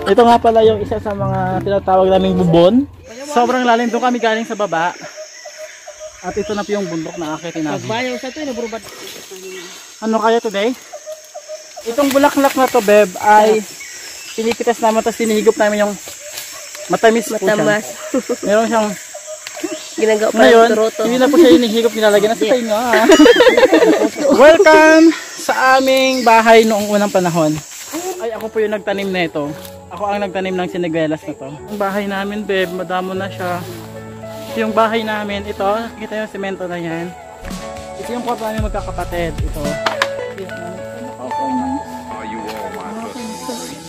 Ito nga pala yung isa sa mga tinatawag naming bubon. Sobrang lalim doon kami galing sa baba. At ito na po yung bundok na akitin namin. Pagbayaw sa ito, naburubat. Ano kaya today? Itong bulaklak na to, Beb, ay pinipitas namin tapos sinihigop namin yung matamis po siya. Meron siyang Ginagawa pa ngayon, ng turoto. hindi na po siya hinihigop, nilalagyan na sa tayo nga. Welcome sa aming bahay noong unang panahon. Ay, ako po yung nagtanim na ito. Ako ang nagtanim ng siniguelas na to. Ang bahay namin, Beb, madamo na siya. Ito yung bahay namin. Ito, nakikita yung semento na yan. Ito yung kwarto namin magkakapatid. Ito. Are you all my trusted?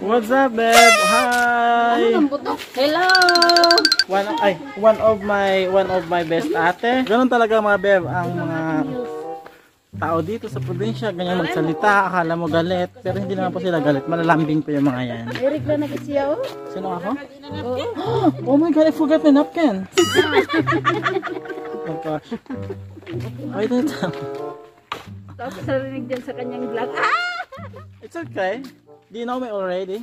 What's up, Beb? Hi. Hello. One of my best ate. Ganun talaga mga Beb ang mga tao dito sa probinsya, ganyan magsalita, akala mo galit, pero hindi naman po sila galit, malalambing po yung mga yan. Eric na nagsiyaw. Sino ako? Oh my god, I forgot my napkin. Oh gosh. Wait a minute. Tapos narinig dyan sa kanyang vlog. It's okay. Do you know me already?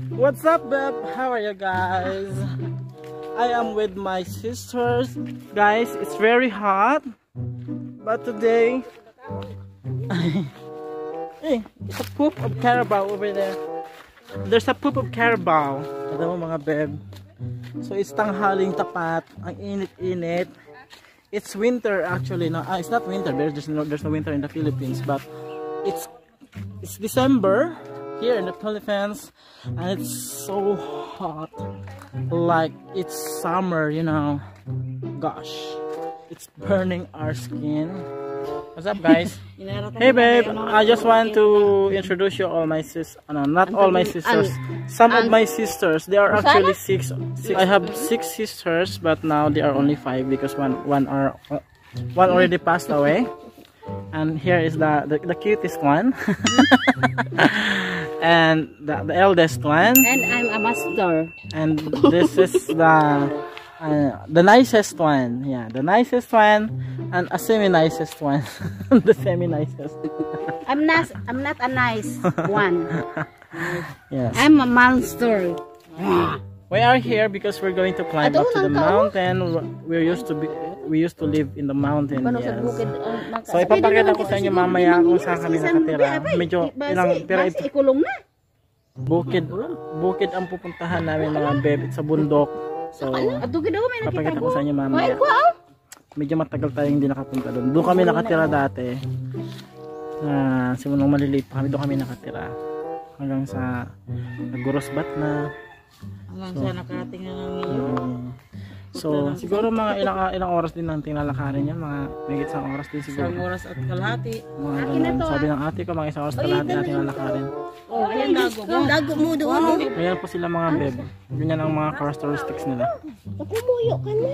What's up, Beb? How are you guys? I am with my sisters. Guys, it's very hot. But today, hey, it's a poop of carabao over there. There's a poop of carabao. Alam mo mga Beb. So it's tanghaling tapat. Ang init-init. It's winter actually. No, it's not winter. There's no winter in the Philippines. But it's December here in the Philippines, and it's so hot, like it's summer, you know. Gosh, it's burning our skin. What's up, guys? Hey, babe. I just want to introduce you all my sisters. No, not all my sisters. Some of my sisters. They are actually six. I have 6 sisters, but now they are only 5 because one already passed away. And here is the cutest one. And the eldest one. And I'm a master. And this is the nicest one. Yeah, the nicest one. And a semi-nicest one. The semi-nicest. I'm not a nice one. Yes. I'm a monster. We are here because we're going to climb up to the mountain. We used to live in the mountain. Yes. So ipapakita ko sa inyo mamaya kung saan kami nakatira. Medyo ikulong na. Bukid ang pupuntahan namin mga Beb sa bundok. So ipapakita ko sa inyo mamaya. Medyo matagal tayong hindi nakapunta doon. Doon kami nakatira dati. Simunong maliliit pa kami, doon kami nakatira. Hanggang sa nagurosbat na. Hanggang sa nakating na ng so, siguro mga ilang oras din natin lalakarin yan. Mga may isang oras din siguro. Isang oras at kalahati. Mga ganun. Sabi ng ate ko, mga isang oras kalahati natin lalakarin. Oh, ayan dago mo doon. Ayan po sila mga Beb. Ganyan ang mga characteristics nila. Nakumuyo ka na.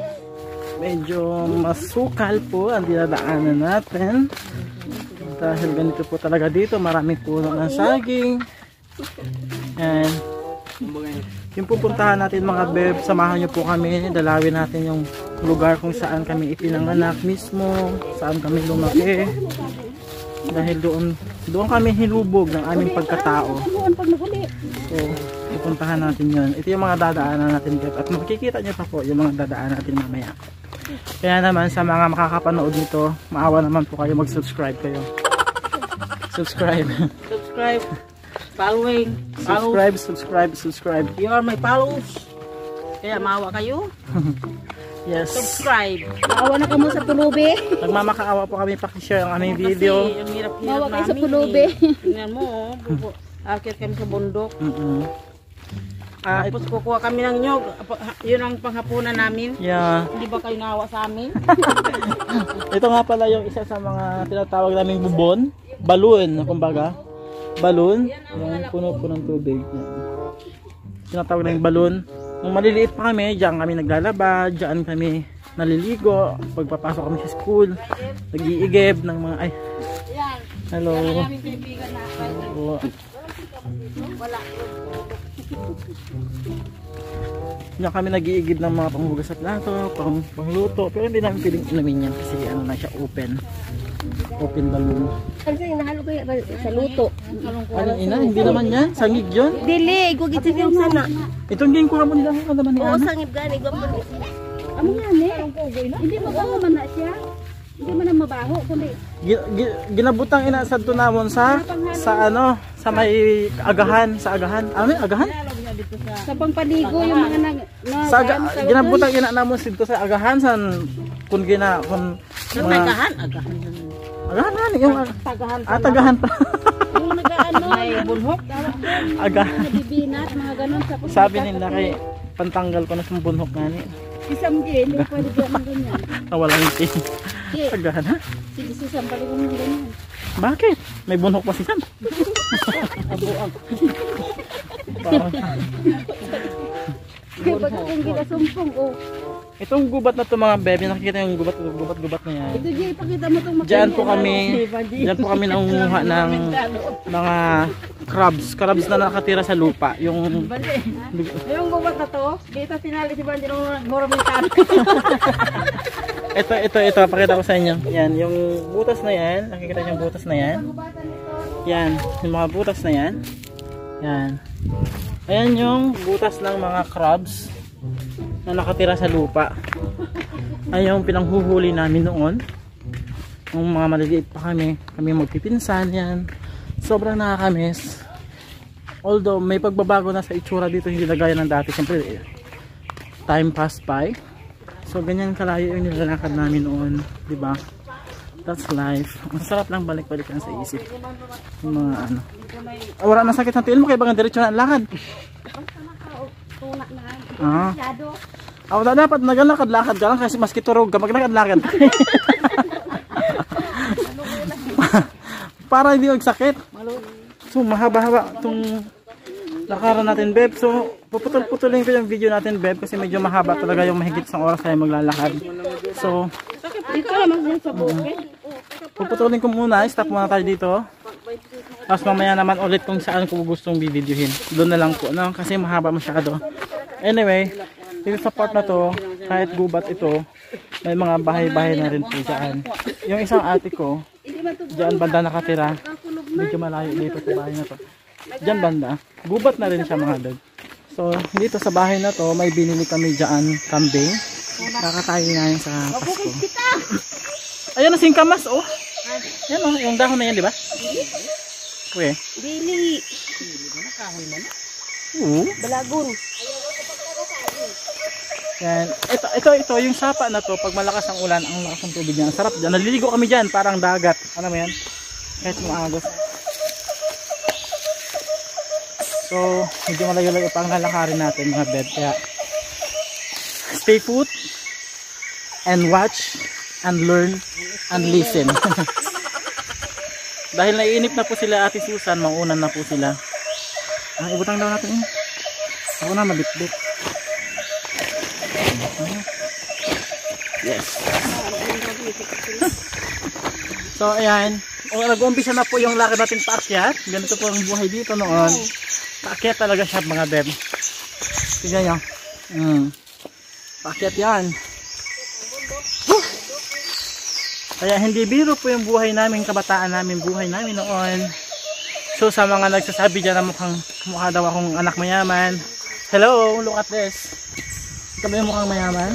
Medyo masukal po ang dinadaanan natin. Dahil ganito po talaga dito. Marami puno ng saging. And yung pupuntahan natin mga Beb, samahan nyo po kami, dalawin natin yung lugar kung saan kami ipinanganak mismo, saan kami lumaki, dahil doon kami hinubog ng aming pagkatao. So pupuntahan natin yun. Ito yung mga dadaanan natin Beb, at makikita nyo pa po yung mga dadaanan natin mamaya. Kaya naman sa mga makakapanood nito, maawa naman po kayo, mag-subscribe kayo. Subscribe. Following. Subscribe. You are my followers. Kaya maawa kayo. Yes. Subscribe. Maawa na kamo sa pulubi. Nagmamakaawa po kami pakishare ang aming video. Kasi yung hirap-hirap namin. Maawa kayo sa pulubi. Tingnan mo, akit kami sa bundok. Tapos kukuha kami ng nyog. Yun ang panghapunan namin. Yeah. Hindi ba kayo naawa sa amin? Ito nga pala yung isa sa mga tinatawag naming bubon. Balloon, kumbaga. Balloon, yung puno po ng tubig. Tinatawag na yung balloon. Nung maliliit pa kami, diyan kami naglalaba, diyan kami naliligo. Pagpapasok kami sa school, nag-iigib ng mga Hello. Aming kaibigan na. Oo. Wala. Diyan kami nag-iigib ng mga panghugas at plato, pangluto. Pero hindi namin piling inumin yan kasi ano na siya, open. Open balloon. Kasi nahalo ko sa luto. Ano ina? Hindi naman yan? Sangig yun? Dili, ko gitsin yung sana. Itong game ko mo nila ka naman ni Oo, Ana. sangib gani. Amo yan eh. Hindi mabaho man na siya. Hindi man na mabaho. Kundi Ginabutang ina sa tunamon sa ano, sa may agahan, sa agahan. Ano yung agahan? sa pangpaligo yung mga Sa ginabutang ina namon dito sa agahan san kun gina kun agahan. agahan na yung Tagahan. tagahan pa. Yung nag-ano, may bunhok. Agahan. Nabibinat, mga ganun. Sabi nila kay pantanggal ko na sa bunhok ngani. Isang din, hindi pwede gawin ganyan. Nawalan tin. Okay. Agahan ha? Sige, sisang balik mo ganyan. Bakit? May bunhok pa si Sam. Abuang. Parang- Kaya pag kung ginasumpong, oh. Itong gubat na to mga bebe, nakikita yung gubat na yan. Ito, Jay, ipakita mo itong Diyan po kami nangunguha ng mga crabs na nakatira sa lupa. Yung Yung gubat na to, dito sinali si Banji ng Moromentano. ito, pakita ko sa inyo. Yan, yung butas na yan, nakikita yung butas na yan. Yan, yung mga butas na yan. Yan. Ayan yung butas ng mga crabs na nakatira sa lupa. Ay yung pinanghuhuli namin noon. Nung mga maliliit pa kami magpipinsan yan. Sobrang nakakamiss. Although may pagbabago na sa itsura dito, hindi na gaya ng dati. Siyempre, time passed by. So ganyan kalayo yung nilalakad namin noon, di ba? That's life. Ang sarap lang balik-balikan sa isip. Yung mga ano. Wala nang sakit ng tiil mo kaya bang diretso na ang lakad? Ah. Dapat nagalakad-lakad ka lang kasi maski turog ka maglakad-lakad. Para hindi magsakit. So mahaba-haba itong lakaran natin, Beb. So puputol-putulin ko yung video natin, Beb, kasi medyo mahaba talaga yung mahigit isang oras tayo maglalakad. So Dito naman din sa bukid. puputulin ko muna, stop muna tayo dito. Tapos mamaya naman ulit kung saan ko gustong bibidyohin. Doon na lang po, no? Kasi mahaba masyado. Anyway, dito sa part na to, kahit gubat ito, may mga bahay-bahay na rin po dyan. Yung isang ate ko, dyan banda nakatira. Medyo malayo dito sa bahay na to. Dyan banda, gubat na rin siya mga dad. So, dito sa bahay na to, may binili kami dyan, kambing. Nakakain na yun sa Pasko. Ayan na singkamas, oh. Yan oh, yung dahon na yan, di ba? Uwe. Dili. Oo. Balagon. Yan. Ito, yung sapa na to, pag malakas ang ulan, ang lakas ng tubig niya. Ang sarap dyan. Naliligo kami dyan, parang dagat. Alam mo yan? Kahit maagos. So, medyo malayo-layo pa ang lalakarin natin mga bed. Kaya, stay put and watch and learn and listen. Dahil naiinip na po sila Ate Susan, mauunan na po sila. Ibutang daw natin yun. Ako na mabitbit. Yes. So ayan, nag-umpisa na po yung lakad natin paakyat. Ganito po ang buhay dito noon. Paakyat talaga siya mga beb. Tignan nyo. Paakyat yan. Kaya hindi biro po yung buhay namin, kabataan namin, buhay namin noon. So sa mga nagsasabi dyan na mukha daw akong anak mayaman. Hello, look at this. Ikaw ba yung mukhang mayaman?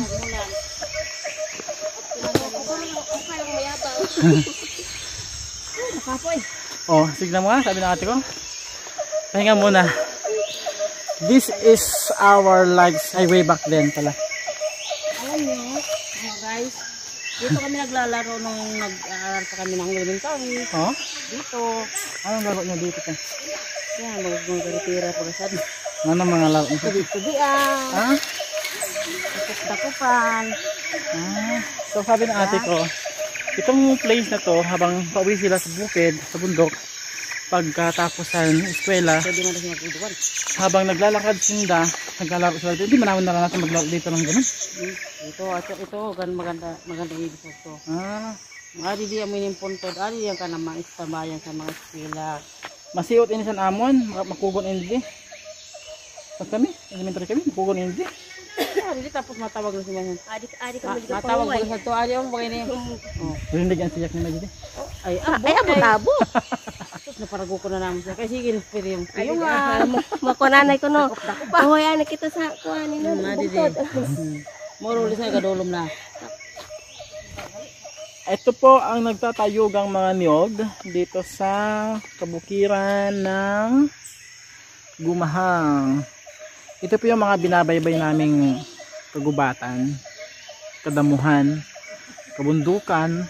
Oh, signan mo nga, sabi ng ate ko. Pahinga muna. This is our lives ay way back then pala. Alam niyo, guys, dito kami naglalaro nung nag-aaral pa kami ng elementary. Oh? Dito. Anong laro niya dito? Yan, mag-garitira po sa dito. Anong mga laro niya? Tubi-tubian. Ha? Takupan. So sabi ng ate ko, itong place na to, habang pauwi sila sa bukid, sa bundok, pagkatapos ng eskwela, Pwede mo na siya mag-uduan. habang naglalakad sila, naglalaro sila dito, hindi manawin na lang natin maglaro dito ng ganun. Ito, maganda ibig ito. Ari di amin yung puntod. Ari yan ka naman istabayan sa mga eskwela. Masiot inisan amon, makugon hindi. Pag kami, elementary kami, makugon hindi. Ari di tapos matawag na siya yan. Ari ka magiging Matawag ko sa to. Ari ang bagay na yun. Rindig ang siyak ni Majidi. Ay, abo. Tapos naparago ko na namin siya. Kasi sige, pero yung Makunanay ko no. Hoy, anak kita sa kuhanin na. Ari di. Morulis na kadulom na. Ito po ang nagtatayugang mga niyog dito sa kabukiran ng Gumahang. Ito po yung mga binabaybay naming kagubatan, kadamuhan, kabundukan.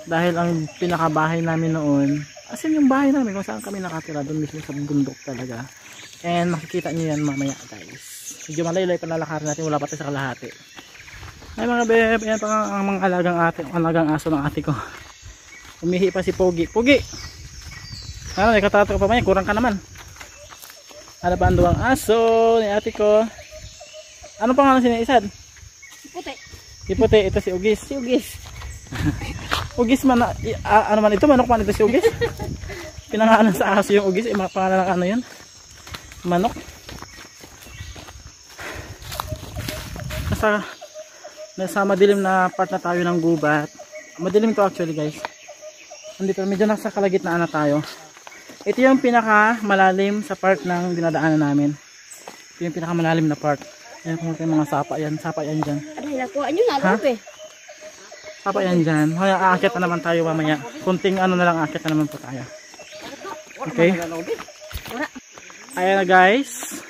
Dahil ang pinakabahay namin noon, as in yung bahay namin kung saan kami nakatira, doon mismo sa bundok talaga. And makikita nyo yan mamaya guys. Medyo malaylay panlalakarin natin, wala pa tayo sa kalahati. Ay mga beb, yan pa ang mga alagang aso ng ate ko. Umihi pa si Pogi. Pogi! Ano, nakatato ka pa maya, kurang ka naman. Ano pa ang duwang aso ni ate ko? Ano pangalan sinaisad? Si Puti. Si Puti, ito si Ugis. Si Ugis. Ugis man, ano man ito, manok man ito si Ugis. Pinangalan sa aso yung Ugis, pangalan ng ano yun? Manok. Nasa madilim na part na tayo ng gubat. Madilim to actually guys. Andito medyo nasa kalagitnaan na tayo. Ito yung pinaka malalim sa part ng dinadaanan namin. Ito yung pinaka malalim na part. Ayan kung may mga sapa yan. Sapa yan dyan. Aray, nakuha nyo nga eh. Sapa yan dyan. Kaya aakyat na naman tayo mamaya. Kunting ano na lang aakyat na naman po tayo. Okay. Ayan na guys.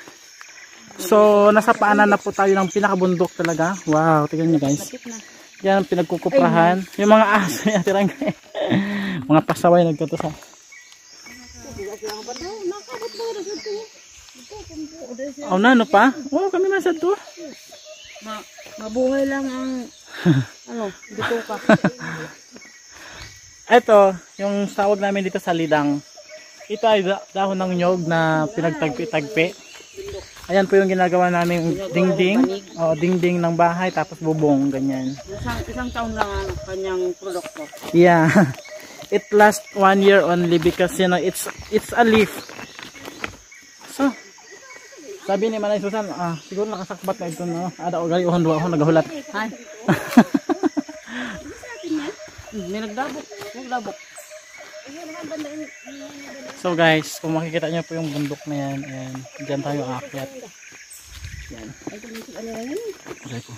So, nasa paanan na po tayo ng pinakabundok talaga. Wow, tingnan niyo guys. Yan ang pinagkukuprahan. Yung mga aso yan, tirangay. Mga pasaway nagkatusa. Oh, na, ano pa? Oh, kami nasa to. Mabuhay lang ang dito ka. Ito, yung tawag namin dito sa lidang. Ito ay dahon ng nyog na pinagtagpi-tagpi. Ayan po yung ginagawa namin dingding. O, dingding ng bahay tapos bubong, ganyan. Isang taon lang ang kanyang produkto. Yeah. It lasts 1 year only because you know it's a leaf. So, sabi ni Manay Susan, siguro nakasakbat na ito no. Ada o gali uhon duwa ako nagahulat. Hay. May nagdabok. So guys, kung makikita nyo po yung bundok na yan, ayan, dyan tayo aakyat. Yan. Okay po.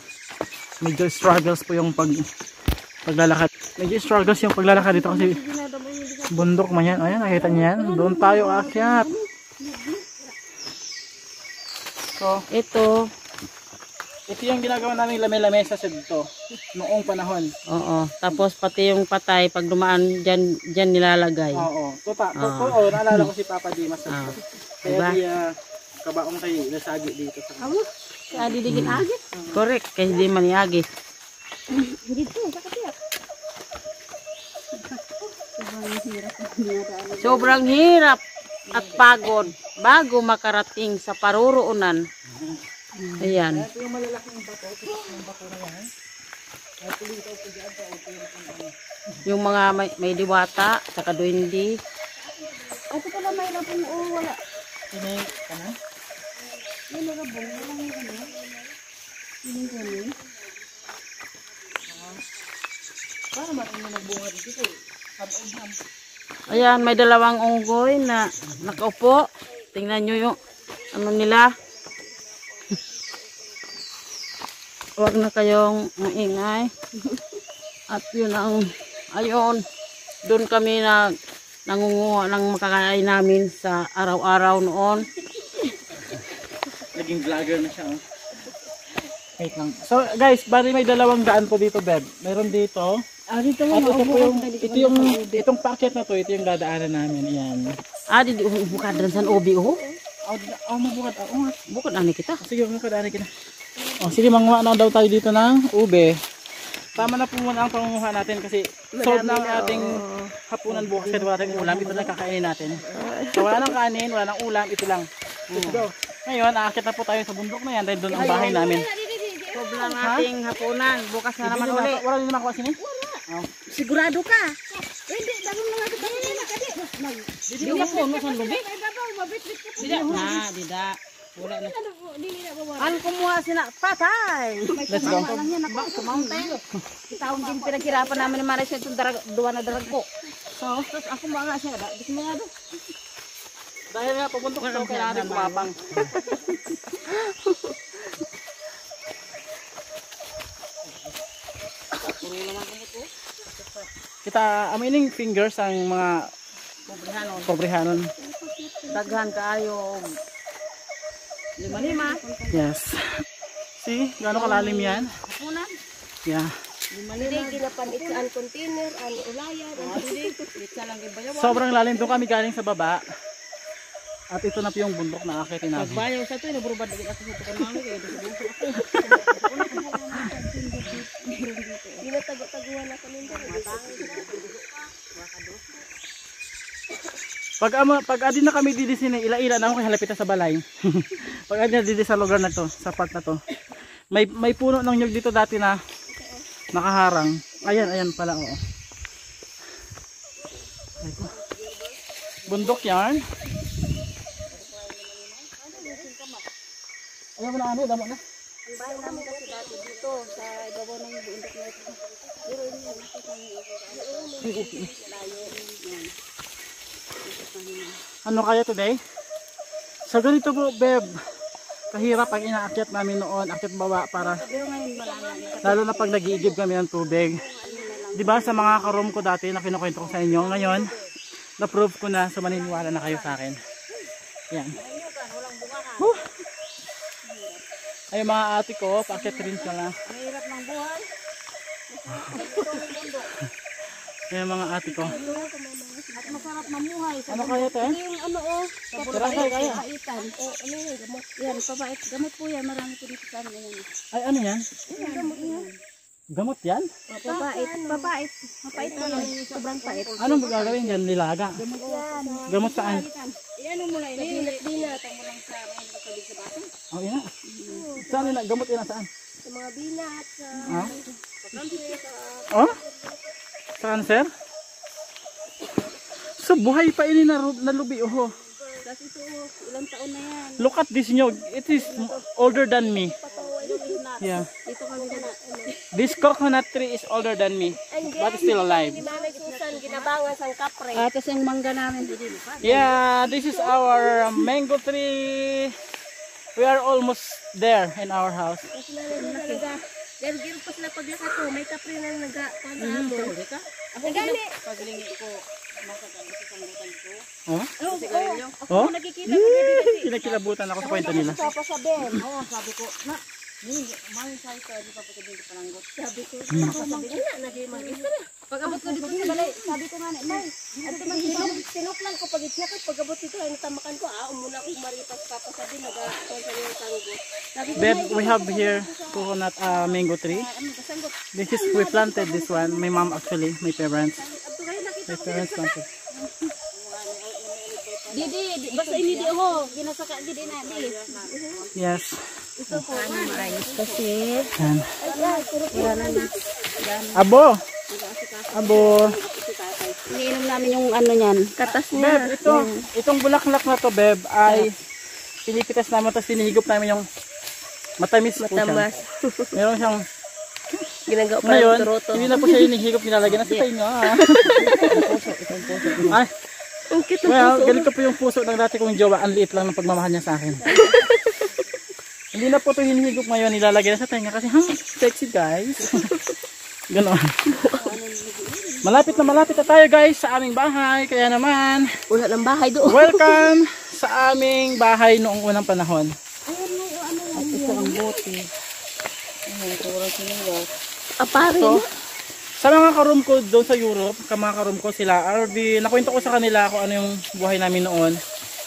Medyo struggles po yung paglalakad. Medyo struggles yung paglalakad dito kasi bundok man yan. Ayan, nakita nyo yan. Doon tayo aakyat. So, ito yung ginagawa namin lame-lamesa sa dito noong panahon. Oo. Tapos pati yung patay pag dumaan diyan nilalagay. Oo. Naalala ko si Papa Dimas. Kaya diba? Kabaong tayo nasagi dito sa. Kaya didigin agit. Correct, kasi di maniagi. Dito, sakit. Sobrang hirap at pagod bago makarating sa paruroonan. Ayan. Yung mga may diwata, saka duwindi. Ito pala may labong wala. Tinay ka na? Yung labong, walang yung gano'n. Paano man yung nagbunga dito? Ayan, may dalawang unggoy na nakaupo. Tingnan nyo yung ano nila. Huwag na kayong maingay. At yun ang, ayun, doon kami nangunguha ng makakain namin sa araw-araw noon. Naging vlogger na siya. Wait lang. So guys, bali may dalawang daan po dito, Beb. Meron dito. Dito at ito yung itong packet na to, ito yung dadaanan namin. Yan. Di bukad rin sa obi, Mabukad ako nga. Bukad ani kita. Sige, bukad ani kita. Sige, manguha na daw tayo dito ng ube. Tama na po muna ang pangunguha natin kasi solve na ang ating hapunan bukas kasi wala tayong ulam. Ito lang kakainin natin. So, wala nang kanin, wala nang ulam, ito lang. Let's go. Ngayon, aakit na po tayo sa bundok na yan dahil doon ang bahay namin. Solve lang ating hapunan. Bukas na naman uli. Wala din naman kuha sinin? Sigurado ka? Hindi, dagang mga kita. Hindi na po, no, saan lubi? Dida, na, dida. Wala na. Ang kumuha sila, patay! Let's go. Alam niya, mountain. Itaong din pinaghirapan namin ni Marisha itong duwa na darag ko. So, tapos ako mga siya, gusto mo nga doon. Dahil nga pupuntok ito, kailangan kumapang. Kita amining fingers ang mga pobrihanon. Daghan kaayo. Lima. Yes. See, gaano kalalim yan? Kapunan. Yeah. Hindi, ginapanit sa ang container, ang ulayan, ang Litsa lang ibayaw. Sobrang lalim doon kami galing sa baba. At ito na po yung bundok na akitin namin. Pagbayaw sa ito, naburubad lagi ako sa tukang mami. Kaya ito sa buso ako. Pinatago-taguan ako nito. Pag adi na kami didi sini, ila-ila na ako kay halapita sa balay. Pag adi na didi sa lugar na to, sa part na to. May puno ng nyug dito dati na nakaharang. Ayan pala, oo. Bundok yan. Ayaw mo na ano, damo na. Ang bahay namin kasi dati dito, sa ibabaw ng bundok na ito. Ano kaya today? So ganito po, Beb. Kahirap ang inaakyat namin noon, akyat baba para lalo na pag nag-iigib kami ng tubig. 'Di ba sa mga karoom ko dati na kinukwento ko sa inyo, ngayon na-prove ko na, so maniniwala na kayo sa akin. Yan. Ay mga ate ko, paakyat rin sila. Mahirap ng buhay. Yan mga ate ko. At masarap mamuhay. Ano kaya ito? Yung ano oh, Tara kaya. Kaitan. oh, ano yung gamot? Yan, pabait. Gamot po yan. Marami po dito sa amin. Ay ano yan? Gamot yan. Gamot yan? Papait. Papait. Mapait po yan. Sobrang pait. Anong gagawin dyan? Nilaga? Gamot saan? Iyan mo lang. Binat-binat. Ito mo lang sa mga nakabig sa baso. Oh, ina. Saan ina? Gamot ina saan? Sa mga binat, sa Ah? Oh? Sa cancer? So buhay pa ini na lubi, oh. Kasi ito, ilang taon na yan. Look at this nyog. It is older than me. Yeah. Dito kami na. This coconut tree is older than me, but still alive. ni Nanay Susan, ginabangan sang kapre. Tapos yung mangga namin. Yeah, this is our mango tree. We are almost there in our house. Gero pa sila paglakad ko, may kapre na nagpag-amo. Ka? Ako gani. Paglingi ko, masagano sa sambutan ko. Oh? Kasi kayo nyo. Oh? Nakikita ko dito kasi. Kinakilabutan ako sa kwento nila. Papasabi. Oo, sabi ko, na, maling sa ito, di pa po din ko pananggot. Sabi ko, papasabi na, naging mag-isa na. Pag abot ko dito sa balay, sabi ko nga na, Nay, At tinuklan ko pag-itsiyak at pag-abot ito, ay natamakan ko, umuna akong maripas papasabi, nag-aakon sa yung tanggo. Sabi ko, Babe, we have here coconut mango tree. kasanggot. This is, we planted this one. My mom actually, my parents. abdo kayo nakita My parents planted. Didi, basta ini di ho, ginasaka didi na di. Yes. Ito po, guys, kasi Yan. wala na. Abo! Abo! Iniinom namin yung ano niyan. katas Beb, niya. itong bulaklak na to, Beb, ay pinipitas namin, tapos sinihigop namin yung matamis po siya. Matamas. Meron siyang, Ginagawa pa ngayon, ng turoto. hindi na po siya hinihigop, nilalagyan na sa tainga. Ay, Ang cute ng well, puso. ganito po yung puso ng dati kong jowa, ang liit lang ng pagmamahal niya sa akin. Hindi na po ito hinihigop ngayon, nilalagyan na sa tainga kasi, sexy guys. Ganon. Malapit na tayo guys sa aming bahay, kaya naman, Wala ng bahay doon. welcome sa aming bahay noong unang panahon. At ito ang bote. Apare So, na. sa mga karoom ko doon sa Europe, mga karoom ko sila, RV, nakwento ko sa kanila kung ano yung buhay namin noon.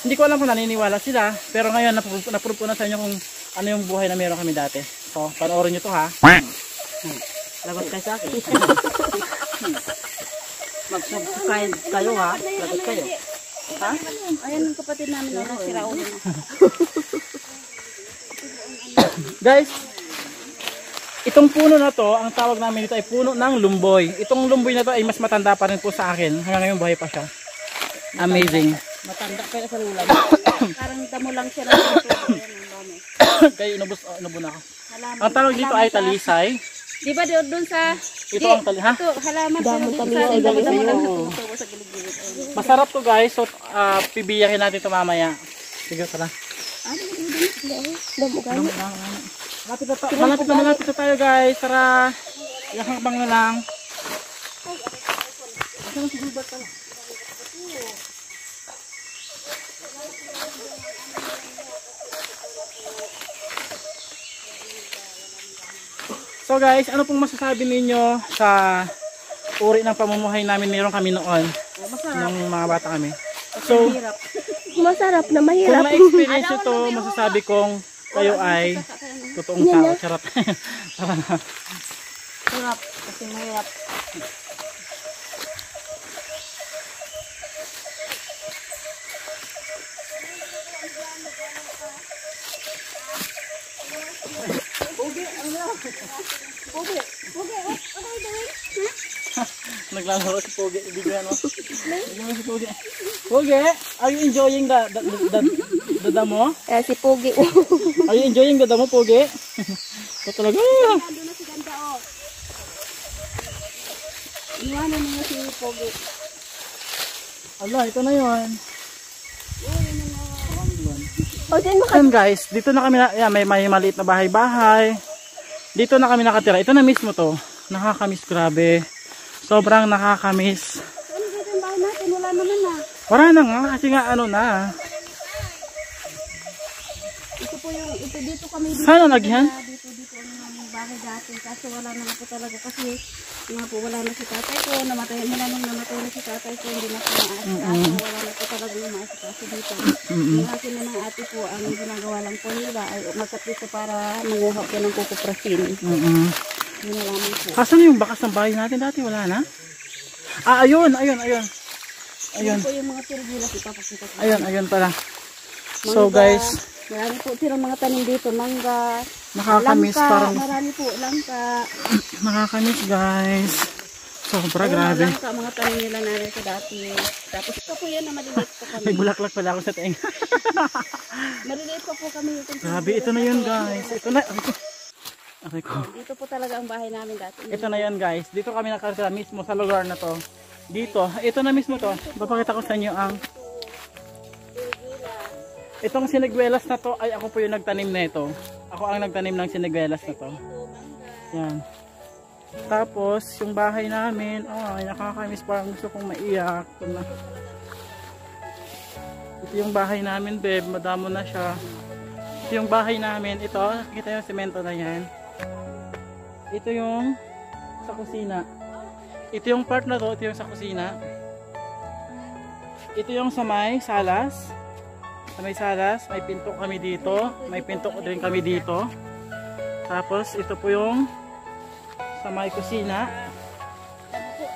Hindi ko alam kung naniniwala sila, pero ngayon naprove ko na sa inyo kung ano yung buhay na meron kami dati. So, panoorin nyo to ha. Lagot kayo sa akin. Magsubscribe kayo ha. Lagot kayo. Ha? Ayan ang kapatid namin na nasirao na. Guys, Itong puno na to, ang tawag namin dito ay puno ng lumboy. Itong lumboy na to ay mas matanda pa rin po sa akin. Hanggang ngayon buhay pa siya. Amazing. Matanda kaya sa lulam. Parang damo lang siya ng tubo. Yan ang dami. Kaya inubo na ako. Halaman. Ang tawag dito ay talisay. Di ba doon sa... Ito ang talisay. Ha? Ito, halaman. Damo sa talisay, damo galing lang sa'yo. sa tumutubo sa gilid-gilid. Masarap to guys. So, pibiyakin natin ito mamaya. Sige, tara. Damo gani. Malapit na tayo guys. Tara. Yakang na lang. So guys, ano pong masasabi ninyo sa uri ng pamumuhay namin meron kami noon nung mga bata kami? So, Masarap na kung mahirap. na-experience nyo to, masasabi kong kayo ay totoong tao. Charot. Sarap. Kasi mahirap. Naglalaro si Pogi. Bigyan mo. Bigyan mo si Pogi. Pogi, are you enjoying the damo? Si Pogi. Are you enjoying the damo, Pogi? Ito talaga. Ando na si Ganda, oh. Iwanan niyo si Pogi. Ala, ito na yun. O, din mo Ayan guys, dito na kami may maliit na bahay-bahay. Dito na kami nakatira. Ito na mismo to. Nakakamiss, grabe. Sobrang nakakamiss. Ano dito yung bahay natin? Wala naman na. Wala na nga, kasi nga ano na. Ito po yung, dito kami dito. Sana nagyan? Dito ang aming bahay dati. Kaso wala na po talaga kasi nga po wala na si tatay ko. Namatay na si tatay ko. Hindi na po maasikaso. Wala na po talaga yung maasikaso dito. Yung akin na ng ate po, ang ginagawa lang po nila ay magkapito para manguha po ng kukuprasin. Yun na lamang po. Asan yung bakas ng bahay natin dati? Wala na? Ah, ayun. Ayun po yung mga tirgilas ipapakita ko. Ayun pala. So guys, Marami po silang mga tanim dito. Mangga, nakakamiss langka, parang marami po. Langka. nakakamiss guys. Sobra, Mga grabe. langka, mga tanim nila narito dati. Tapos ito po yan na maliliit pa kami. May bulaklak pala ako sa tenga. Maliliit pa po kami. Grabe, ito na yun guys. Ito na. Aray ko. Dito po talaga ang bahay namin dati. Ito na yun guys. Dito kami nakatira mismo sa lugar na to. Dito. Ito na mismo to. Papakita ko sa inyo ang itong siniguelas na to ay ako po yung nagtanim na ito. Ako ang nagtanim ng siniguelas na to. Yan. Tapos yung bahay namin, ay nakakamiss, parang gusto kong maiyak. Ito yung bahay namin, babe. Madamo na siya. Ito yung bahay namin. Ito, nakikita yung semento na yan. Ito yung sa kusina. Ito yung part na to, ito yung sa kusina. Ito yung sa may salas. Sa may salas, may pinto kami dito. May pinto din kami dito. Tapos ito po yung sa may kusina.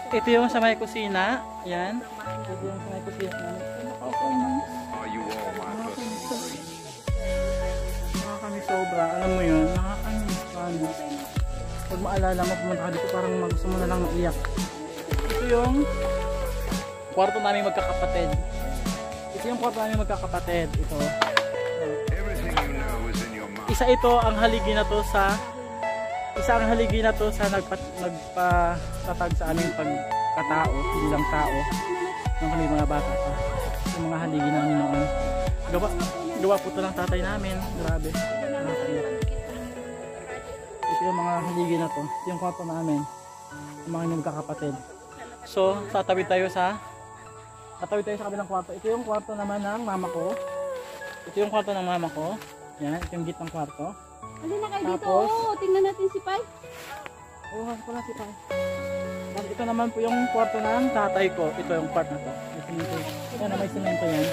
Ito yung sa may kusina. Yan. Ito yung sa may kusina. Are you all my personal Nakakamiss sobra. Alam mo yun, nakakamiss promise. Pag maalala mo, pumunta ka dito, parang gusto mo na lang maiyak. Ito yung kwarto namin magkakapatid. Ito yung kwarto namin magkakapatid. Ito. Everything you know is in your mind. Isa ito ang haligi na to sa nagpatatag sa aming pagkatao, bilang tao nung kami mga bata pa. Yung mga haligi namin noon. Gawa po ito ng tatay namin. Grabe. Nakakaiyak. Ito yung mga haligi na to. Ito yung kwarto namin. Yung mga magkakapatid. So, tatawid tayo sa kabilang kwarto. Ito yung kwarto naman ng mama ko. Ito yung kwarto ng mama ko. Yan, ito yung gitnang kwarto. Halina na kayo dito. Tapos, Tingnan natin si Pai. ko na si Pai. Tapos ito naman po yung kwarto ng tatay ko. Ito yung part na to. May semento. Yan, may semento yan.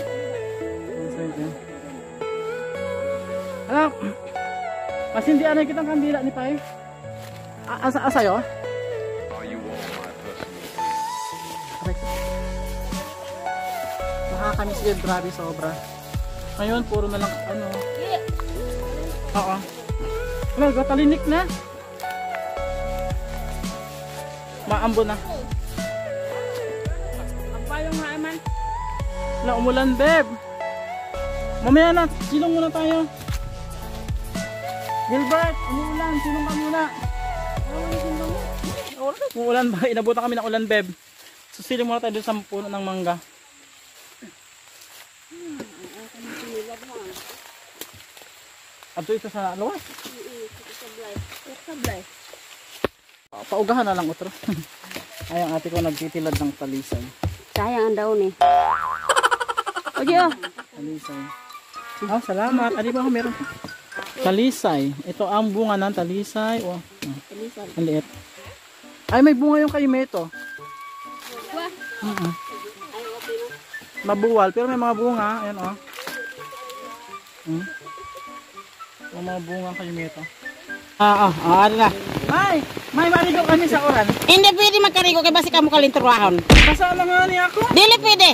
May semento yan. Alam, mas hindi anay kitang kandila ni Pai. Asayo? Are you all my personal Nakakamiss yun, grabe sobra. Ngayon, puro na lang ano. Oo. Ano, talinik na. Maambo na. Ang payong nga man. Na umulan, Beb. Mamaya na, silong muna tayo. Gilbert, umuulan, silong ka muna. Umuulan ba? Inabutan kami ng ulan, Beb. So silong muna tayo doon sa puno ng mangga. Abdo ito sa luwas. Paugahan na lang utro. Ay, ang ate ko nagtitilad ng talisay. Sayang ang daon eh. Oye, Talisay. Oh, salamat. Adi ba ako meron? Talisay. Ito ang bunga ng talisay. Oh, ang liit. Ay, may bunga yung kaimeto. Mabuwal, pero may mga bunga. Ayan, oh. May mga bunga ang kaimeto. ano na. May marigo kami sa oran. Hindi pwede magkarigo kay basi kamo kalinturahon. Basa na nga niya ako. Dili pwede.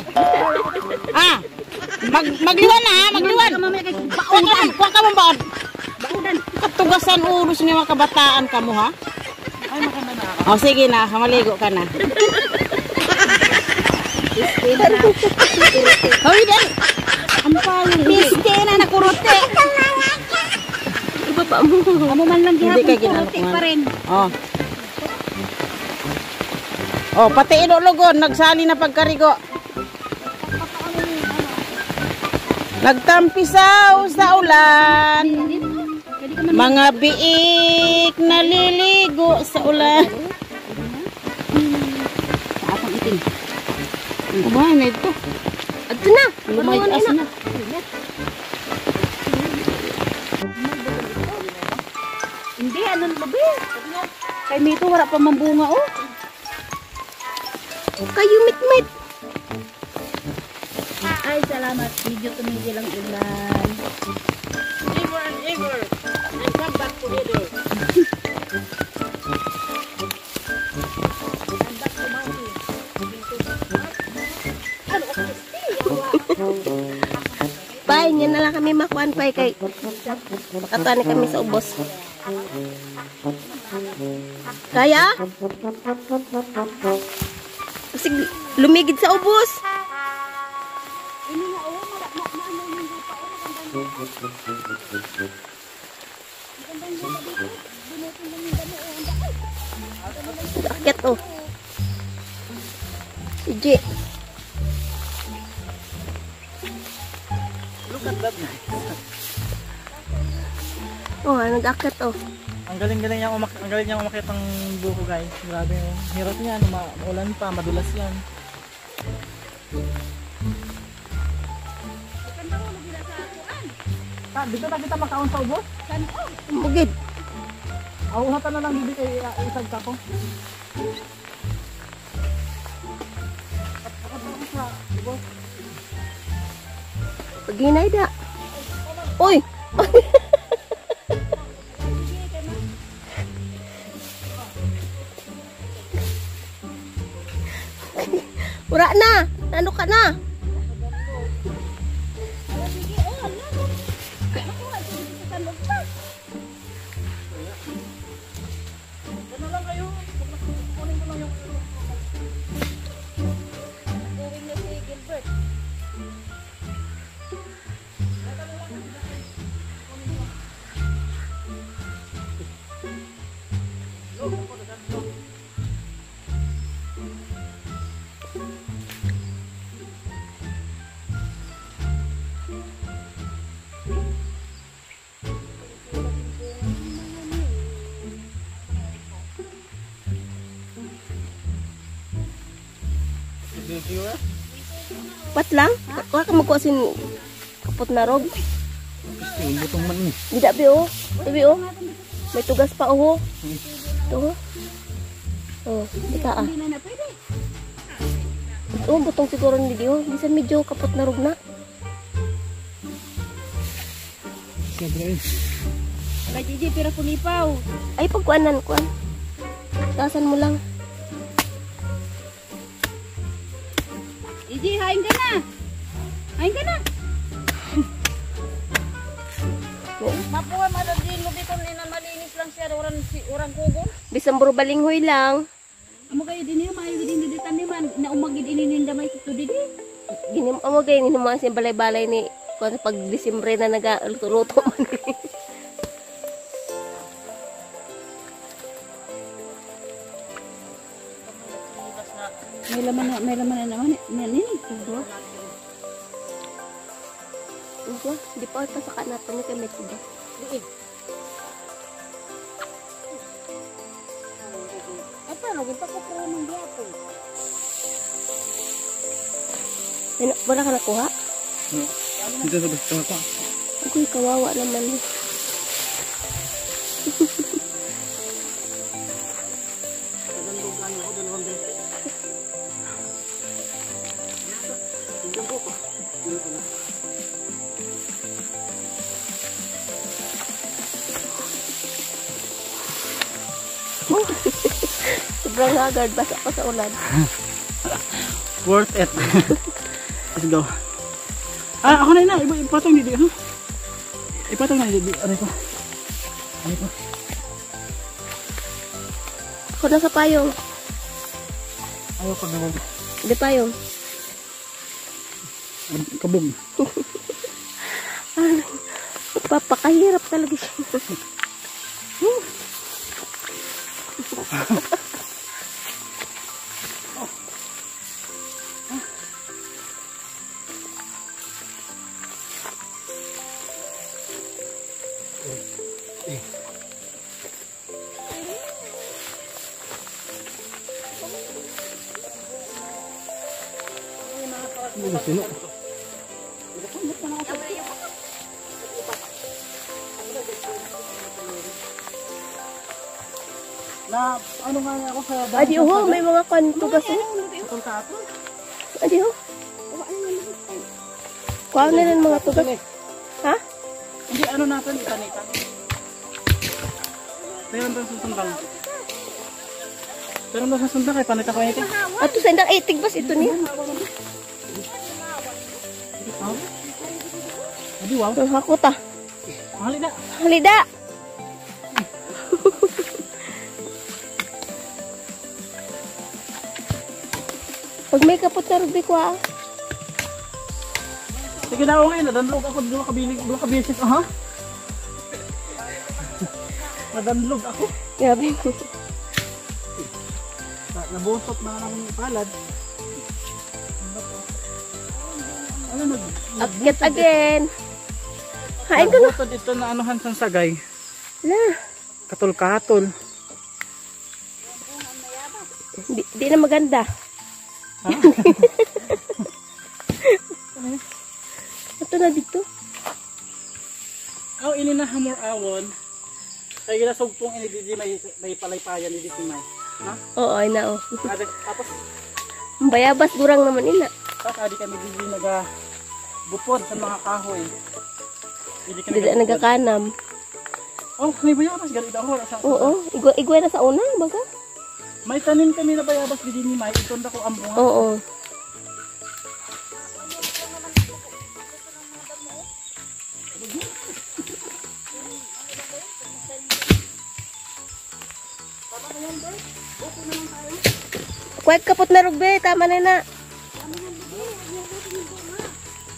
Magliwan na ha, magliwan. Kuha ka mong baon. Katugasan uros ni mga kabataan kamo ha. Ay, makanda na ako. O sige na, maligo ka na. Hoy, dali. Ang payong. Piste na nakurote. Iba pa mo. Amo man lang gihapon kurote pa rin. Oh, pati inulogon, nagsali na pagkarigo. Nagtampisaw sa ulan. Mga biik naliligo sa ulan. Sa atong itim. Kumain na ito. Adto na. Lumayas na. Hindi, ano lubi? Kay Mito, wala pa mambunga oh. Kayo mit-mit. Ay, salamat. Medyo tumigil ang ulan. Ever and ever. And come back together. Pay, niya na lang kami makuan pay kay makatuan kami sa ubos. Kaya? Kasi lumigid sa ubos. Akit oh. Iji. Look at that. Oh, nag-akit oh. Ang galing-galing niya umakyat ng buko, guys. Grabe oh. Hirap niyan, maulan pa, madulas yan. Dito na kita makaon sa ubos? Mugid. Auhatan na lang dito kay isag ka ko. Paginay da. Uy! Ura na! Ano ka na? Ano lang kayo? Kunin ko lang yung Going na si Gilbert. Pat lang? Wala ka magkuhasin kapot na rog. butong man ni. Hindi bi oh. Tabi oh. May tugas pa oh. Ito oh. Oh, ika ah. Oh, butong siguro ni di oh. Bisan medyo kapot na rog na. Kay Gigi, pira pulipaw. Ay, pagkuanan kuan. Tasan mo lang. Gigi, hain ka na. Hain ka na. Mapuha madagin mo biton ina malinis lang siya orang kugon. Bisan buro balinghoy lang. Amo kayo din yung maayo din dito taniman na umagid inininda may sito didi. Ginim amo gay ni naman sa balay-balay ni kun pag Disyembre na nagaluto man. May laman na naman ni tubo. Ugo, di pa ito sa kanatan ni kami tuba. Apa lagi pa ko pro man diato. Wala ka nakuha? Dito sa basta pa. Ako'y kawawa naman. Sobrang hagard, basa pa sa ulan. Worth it. Let's go. Ako na. Ipatong dito. Ha? Ipatong na dito. Ano ito? Ako na sa payong. Ayaw pag nabog. Hindi payong. Kabog. Papakahirap talaga siya. Sino? Na ano nga ako sa Adi ho, may mga kantugas ho. Adi ho. Kuha na ng mga tugas. Ha? Hindi, ano natin, itan. Pero doon sa sundang. Pero doon sa sundang, kaya panita ko ito. Ato sa indang tigbas ito niya. Adi, wow. Ang hakot ah. Halida. Halida. Pag may kapot na rubi ko ah. Sige na, okay. Nadanlog ako. Dua kabisis. Aha. Nadanlog ako. Grabe. Nabusot na ng palad. Ano Akyat again. Hain ko na. Nabusot ito na anuhan sa sagay. Wala. Katol-katol. Di na maganda. Ito na dito. Ini na hamor awon. Kaya ginasugpong ini didi may palaypayan ni didi may. Ha? Oo, ay na oh. Tapos Bayabas durang naman ina. tapos adi kami didi naga bupod sa mga kahoy. Dili nagakanam. Oh, may bayabas gali daw sa. Oo, igwa na sa una baga. May tanim kami na bayabas didi ni may itonda ko ang bunga. Oo. Kuwag kapot na rugbe, tama na na.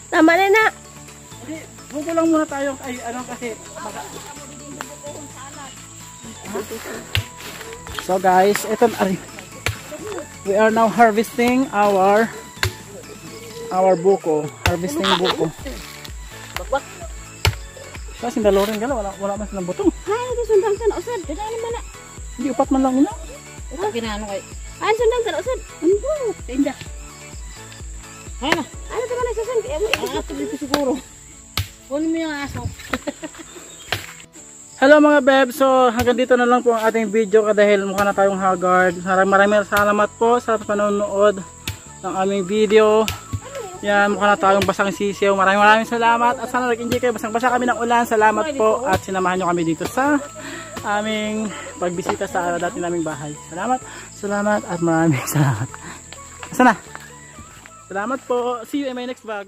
Tama na na. Hindi, buko lang muna tayo ay ano kasi baka. So guys, ito we are now harvesting our buko, harvesting buko. Kasi dalorin gala wala mas ng butong. Hay, sundang sana usad. Dala naman na. Hindi upat man lang ina. Ito ginano kay. Ay, sundang sana usad. Ano? Tinda. Hay na. Ano naman nagsasan? Ito dito siguro. Kunin mo yung aso. Hello mga beb, so hanggang dito na lang po ang ating video dahil mukha na tayong haggard. Maraming salamat po sa panonood ng aming video. Yan, mukha na tayong basang sisiw. Maraming salamat at sana nag-enjoy kayo. Basang-basa kami ng ulan. Salamat po at sinamahan nyo kami dito sa aming pagbisita sa dati naming bahay. Salamat at maraming salamat. Sana. Salamat po. See you in my next vlog.